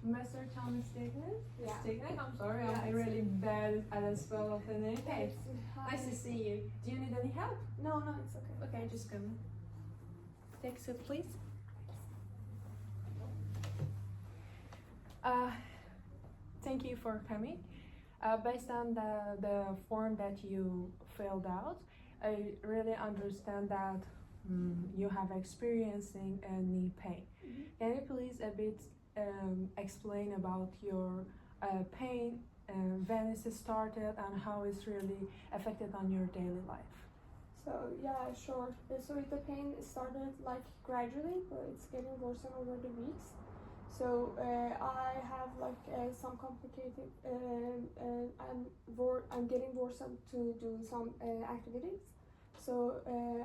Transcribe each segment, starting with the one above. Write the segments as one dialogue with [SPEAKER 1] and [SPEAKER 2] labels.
[SPEAKER 1] Mr. Thomas Stigman?
[SPEAKER 2] Yeah.
[SPEAKER 1] Stigman? I'm sorry,
[SPEAKER 2] Yeah,
[SPEAKER 1] I'm really bad at the spell of the name. Hey,
[SPEAKER 2] Hi.
[SPEAKER 1] nice to see you. Do you need any help?
[SPEAKER 2] No, it's okay.
[SPEAKER 1] Okay, just come. Take a seat, please. Thank you for coming. Based on the form that you filled out, I really understand that you have experiencing knee pain.
[SPEAKER 2] Mm-hmm.
[SPEAKER 1] Can you please a bit explain about your pain, when it started, and how it's really affected on your daily life?
[SPEAKER 2] So yeah, sure. So the pain started like gradually, but it's getting worse over the weeks. So I have like some complicated. I'm getting worse to do some activities. So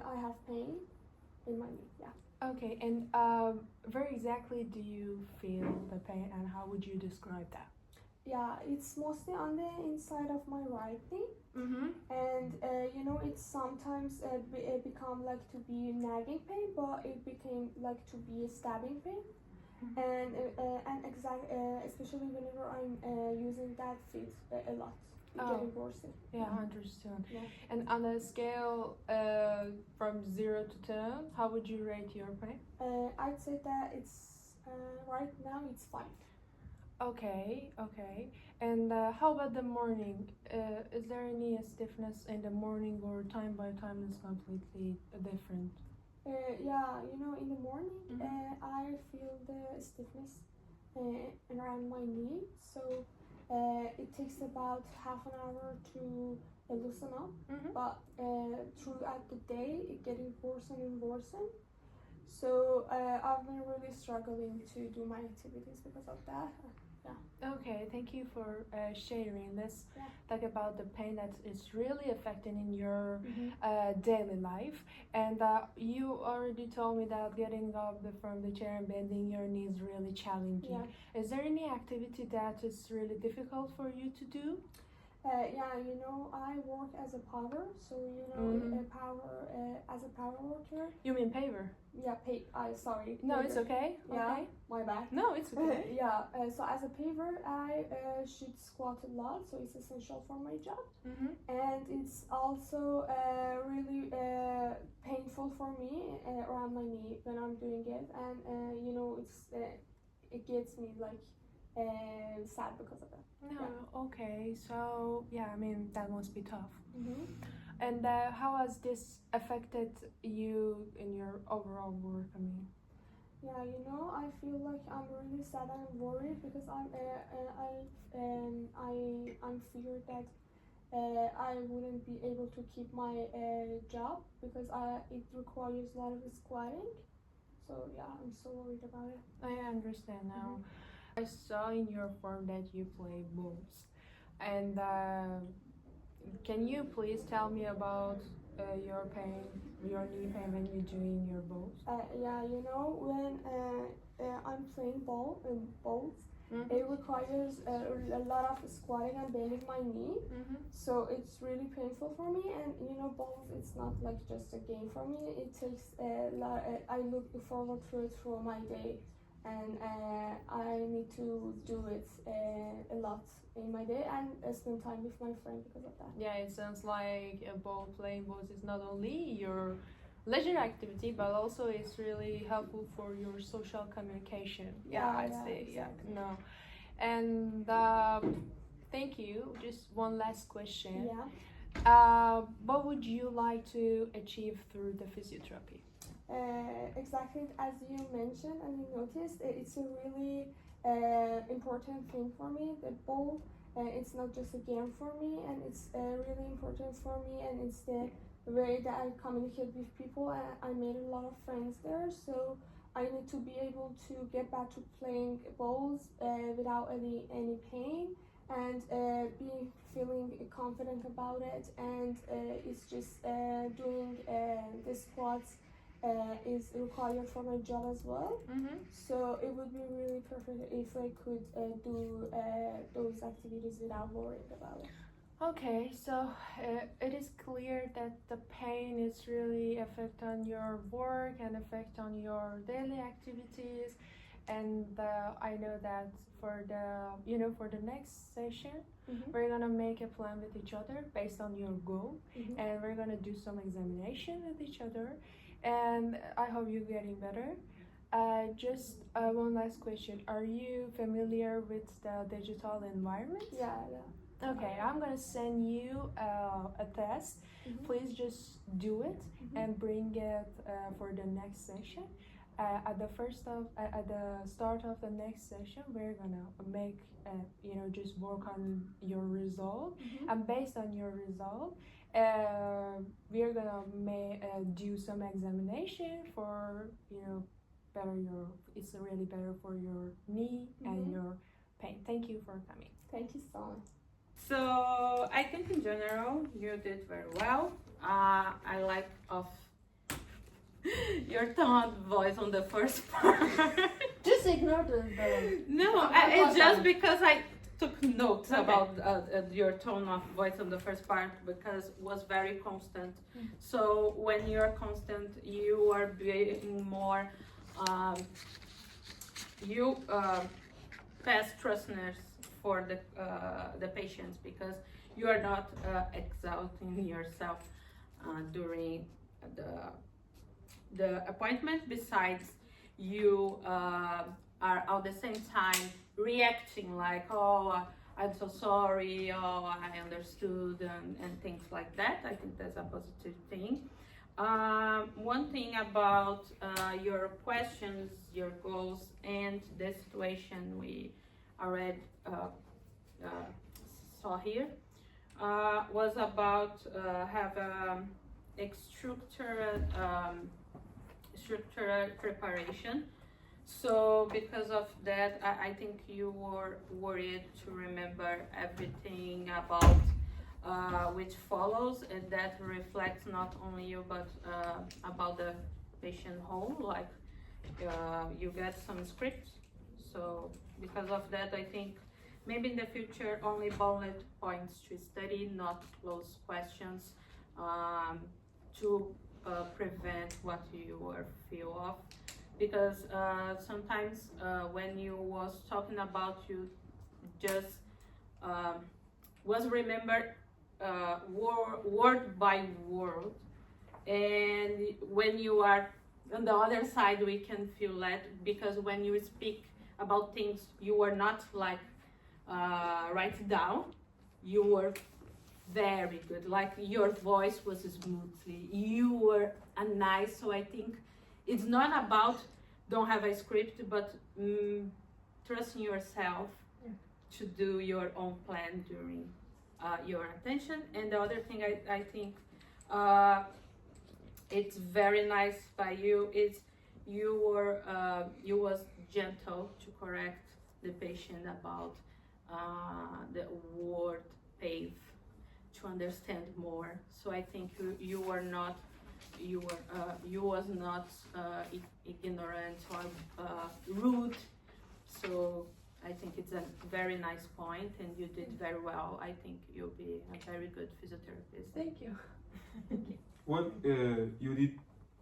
[SPEAKER 2] I have pain in my knee. Yeah.
[SPEAKER 1] Okay, and where exactly do you feel the pain, and how would you describe that?
[SPEAKER 2] Yeah, it's mostly on the inside of my right knee.
[SPEAKER 1] Mm-hmm.
[SPEAKER 2] And it's sometimes become like to be nagging pain, but it became like to be a stabbing pain. And especially whenever I'm using that feet a lot, it's getting worse.
[SPEAKER 1] Yeah, I understand.
[SPEAKER 2] Yeah.
[SPEAKER 1] And on a scale from 0 to 10, how would you rate your pain?
[SPEAKER 2] I'd say that it's right now it's 5.
[SPEAKER 1] Okay. And how about the morning? Is there any stiffness in the morning, or time by time is completely different?
[SPEAKER 2] Yeah, in the morning,
[SPEAKER 1] Mm-hmm.
[SPEAKER 2] I feel the stiffness around my knee. So it takes about half an hour to loosen up.
[SPEAKER 1] Mm-hmm.
[SPEAKER 2] But throughout the day, it getting worse and worse. So I've been really struggling to do my activities because of that.
[SPEAKER 1] Okay, thank you for sharing. Let's
[SPEAKER 2] Yeah.
[SPEAKER 1] talk about the pain that is really affecting in your
[SPEAKER 2] Mm-hmm.
[SPEAKER 1] daily life. And you already told me that getting up from the chair and bending your knees is really challenging.
[SPEAKER 2] Yeah.
[SPEAKER 1] Is there any activity that is really difficult for you to do?
[SPEAKER 2] I work as a power, so as a power worker.
[SPEAKER 1] You mean paver?
[SPEAKER 2] Yeah, sorry.
[SPEAKER 1] No,
[SPEAKER 2] Paver.
[SPEAKER 1] it's okay.
[SPEAKER 2] Yeah,
[SPEAKER 1] Okay.
[SPEAKER 2] my bad.
[SPEAKER 1] No, it's okay.
[SPEAKER 2] Yeah, so as a paver, I should squat a lot, so it's essential for my job.
[SPEAKER 1] Mm-hmm.
[SPEAKER 2] And it's also really painful for me around my knee when I'm doing it, and it gets me like sad because of that.
[SPEAKER 1] No,
[SPEAKER 2] Yeah.
[SPEAKER 1] okay. So yeah, I mean that must be tough.
[SPEAKER 2] Mm-hmm.
[SPEAKER 1] And how has this affected you in your overall work? I mean.
[SPEAKER 2] Yeah, I feel like I'm really sad and worried because I'm feared that I wouldn't be able to keep my job because it requires a lot of squatting. So yeah, I'm so worried about it.
[SPEAKER 1] I understand now.
[SPEAKER 2] Mm-hmm.
[SPEAKER 1] I saw in your form that you play bowls, and can you please tell me about your knee pain when you're doing your bowls?
[SPEAKER 2] When I'm playing bowls,
[SPEAKER 1] Mm-hmm.
[SPEAKER 2] it requires a lot of squatting and bending my knee.
[SPEAKER 1] Mm-hmm.
[SPEAKER 2] So it's really painful for me, and bowls, it's not like just a game for me. It takes a lot. I look forward to it through my day, and I need to do it a lot in my day and spend time with my friend because of that.
[SPEAKER 1] Yeah, it sounds like playing bowls is not only your leisure activity, but also it's really helpful for your social communication. I'd say.
[SPEAKER 2] Exactly.
[SPEAKER 1] Yeah, no. And thank you. Just one last question.
[SPEAKER 2] Yeah.
[SPEAKER 1] What would you like to achieve through the physiotherapy?
[SPEAKER 2] Exactly as you mentioned and you noticed, it's a really important thing for me. The bowl, it's not just a game for me, and it's really important for me, and it's the way that I communicate with people. I made a lot of friends there, so I need to be able to get back to playing bowls without any pain, and be feeling confident about it. And it's just doing the squats is required for my job as well.
[SPEAKER 1] Mm-hmm.
[SPEAKER 2] So it would be really perfect if I could do those activities without worrying about it.
[SPEAKER 1] Okay, so it is clear that the pain is really affect on your work and affect on your daily activities, and I know that for the next session,
[SPEAKER 2] Mhm.
[SPEAKER 1] we're gonna make a plan with each other based on your goal,
[SPEAKER 2] Mhm.
[SPEAKER 1] and we're gonna do some examination with each other, and I hope you're getting better. Just one last question: are you familiar with the digital environment?
[SPEAKER 2] Yeah.
[SPEAKER 1] Okay, I'm gonna send you a test.
[SPEAKER 2] Mhm.
[SPEAKER 1] Please just do it and bring it for the next session. At the start of the next session, we're gonna make just work on your result,
[SPEAKER 2] Mhm.
[SPEAKER 1] and based on your result, we're gonna do some examination for better your. It's really better for your knee and
[SPEAKER 2] Mhm.
[SPEAKER 1] your pain. Thank you for coming.
[SPEAKER 2] Thank you so much.
[SPEAKER 3] So I think in general you did very well. I like of your tone of voice on the first part.
[SPEAKER 1] Just ignore the
[SPEAKER 3] No, it's just because I took notes about your tone of voice on the first part because it was very constant. So when you're constant, you are being more, you pass trustness for the patients because you are not exalting yourself during the appointment. Besides, you are at the same time reacting like, oh, I'm so sorry, oh, I understood, and things like that. I think that's a positive thing. One thing about your questions, your goals, and the situation we already saw here was about have a structured preparation. So because of that, I think you were worried to remember everything about which follows, and that reflects not only you but about the patient whole. Like you get some scripts. So because of that, I think maybe in the future only bullet points to study, not close questions, to prevent what you were feel of. Because sometimes when you was talking about, you just was remembered word by word, and when you are on the other side, we can feel that because when you speak about things you are not like write down, you were very good, like your voice was smoothly, you were a nice. So I think it's not about don't have a script, but trusting yourself to do your own plan during your attention. And the other thing I think it's very nice by you is you was gentle to correct the patient about the word pave to understand more. So I think you were not you was not ignorant or rude. So I think it's a very nice point, and you did very well. I think you'll be a very good physiotherapist.
[SPEAKER 1] Thank you.
[SPEAKER 4] Well, you did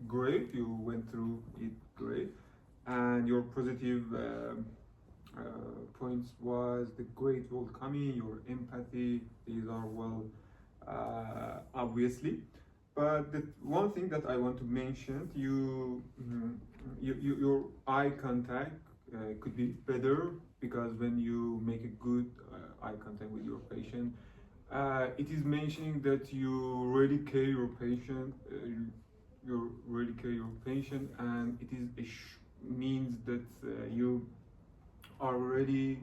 [SPEAKER 4] great. You went through it great, and your positive points was the great welcoming, your empathy. These are well, obviously. But the one thing that I want to mention, your eye contact could be better, because when you make a good eye contact with your patient, it is mentioning that you really care your patient. You really care your patient, and it is means that you are really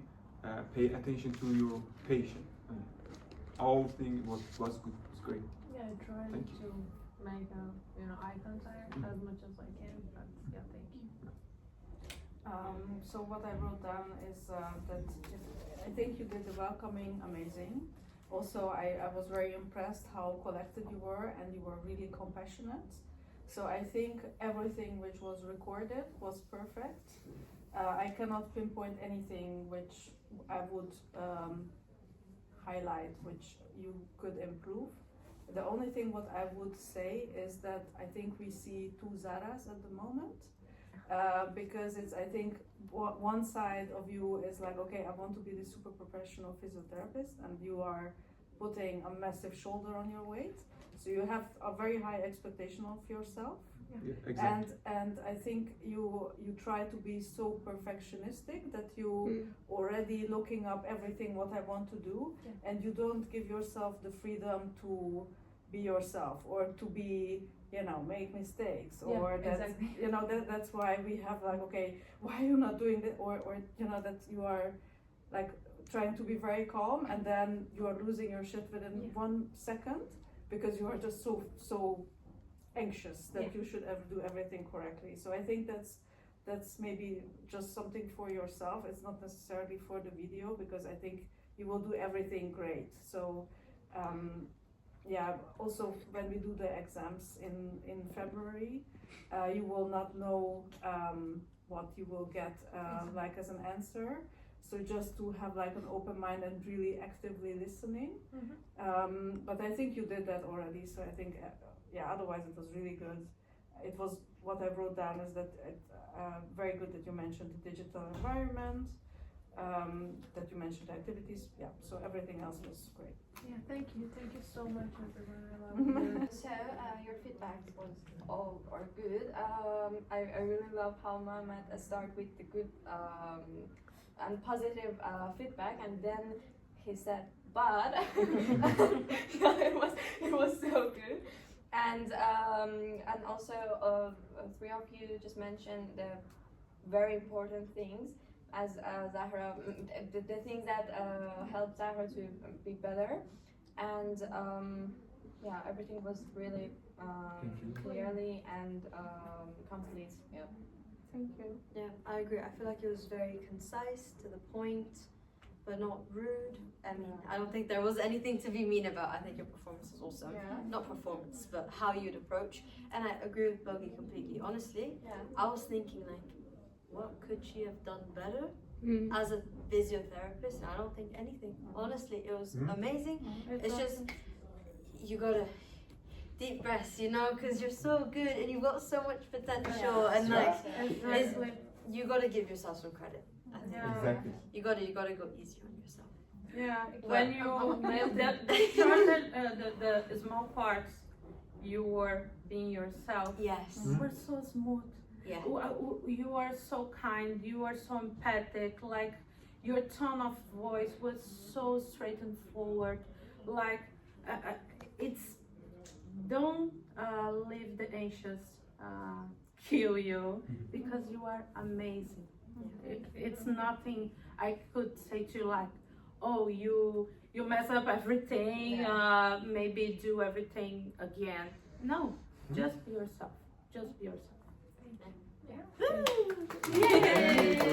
[SPEAKER 4] pay attention to your patient. All things was good. It's great.
[SPEAKER 1] Yeah, I tried
[SPEAKER 4] Thank you.
[SPEAKER 1] to make eye contact as much as I can, but yeah, thank you.
[SPEAKER 5] So what I wrote down is that I think you did the welcoming amazing. Also, I was very impressed how collected you were, and you were really compassionate. So I think everything which was recorded was perfect. I cannot pinpoint anything which I would highlight which you could improve. The only thing what I would say is that I think we see two Zahras at the moment. because it's, I think, one side of you is like, okay, I want to be the super professional physiotherapist, and you are putting a massive shoulder on your weight, so you have a very high expectation of yourself.
[SPEAKER 4] Yeah, exactly.
[SPEAKER 5] And I think you try to be so perfectionistic that you already looking up everything what I want to do, and you don't give yourself the freedom to be yourself, or to be, you know, make mistakes, or that,
[SPEAKER 1] exactly.
[SPEAKER 5] you know, that's why we have like, okay, why are you not doing that, or you know, that you are like trying to be very calm, and then you are losing your shit within 1 second because you are just so anxious that you should do everything correctly. So I think that's maybe just something for yourself. It's not necessarily for the video, because I think you will do everything great. So also when we do the exams in February, you will not know what you will get like as an answer. So just to have like an open mind and really actively listening. But I think you did that already, so I think otherwise it was really good. It was, what I wrote down is that very good that you mentioned the digital environment, that you mentioned activities, so everything else was great.
[SPEAKER 1] Yeah, thank you so much, everyone. I love you.
[SPEAKER 6] So your feedback was all or good. I really love how Mohammad started with the good and positive feedback, and then he said, "But it was so good." And also three of you just mentioned the very important things, as Zahra, the things that helped Zahra to be better, and everything was really clearly and complete. Yeah.
[SPEAKER 5] Thank you.
[SPEAKER 7] Yeah, I agree. I feel like it was very concise, to the point, but not rude. I mean, I don't think there was anything to be mean about. I think your performance was awesome. Not performance, but how you'd approach. And I agree with Bogi completely. Honestly, I was thinking like, what could she have done better as a physiotherapist? And I don't think anything. Honestly, it was amazing. It's just, you gotta deep breaths, you know, because you're so good and you've got so much potential, and like, you gotta give yourself some credit. I think.
[SPEAKER 4] Exactly.
[SPEAKER 7] You gotta go easy on yourself.
[SPEAKER 3] Yeah, when you the small parts, you were being yourself.
[SPEAKER 7] Yes.
[SPEAKER 3] You were so smooth.
[SPEAKER 7] Yeah.
[SPEAKER 3] You are so kind. You are so empathic. Like, your tone of voice was so straight and forward. Like, don't leave the anxious kill you, because you are amazing. It's nothing I could say to you like, oh, you mess up everything, maybe do everything again. No, just be yourself. Just be yourself.
[SPEAKER 1] Yeah.